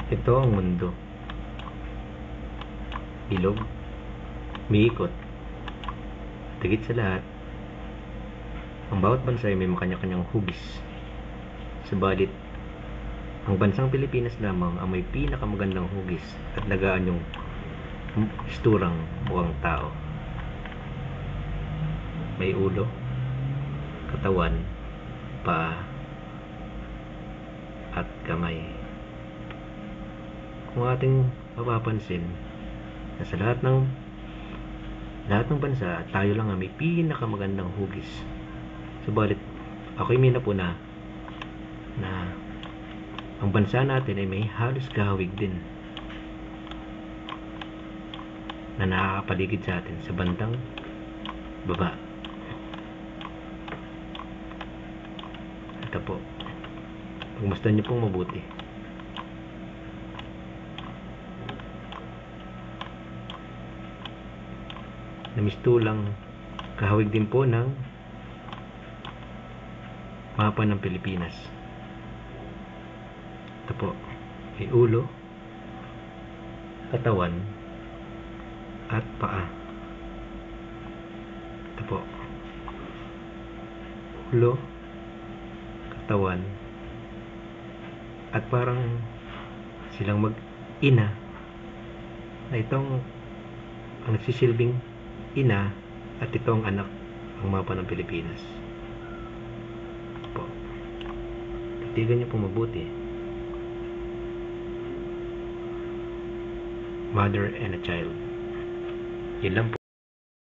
Ito ang mundo. Ilog, umiikot. Higit sa lahat, ang bawat bansa ay may kanya-kanyang hugis. Subalit, ang bansang Pilipinas lamang ang may pinakamagandang hugis at lagaan yung isturang mukhang tao. May ulo, katawan, paa, at kamay. Kung ating mapapansin, na sa lahat ng bansa, tayo lang ang may pinakamagandang hugis. Subalit, ako'y may napuna na ang bansa natin ay may halos kahawig din na nakakapaligid sa atin sa bandang baba. Ito po, pagmasdan niyo pong mabuti. Namistulang kahawig din po ng mapa ng Pilipinas. Ito po, may ulo, katawan, at paa. Ito po, ulo, katawan, at parang silang mag-ina na itong ang nagsisilbing ina at ito ang anak ng mapa ng Pilipinas. Ito po, titigan niyo po mabuti. Mother and a child. Yun lang po.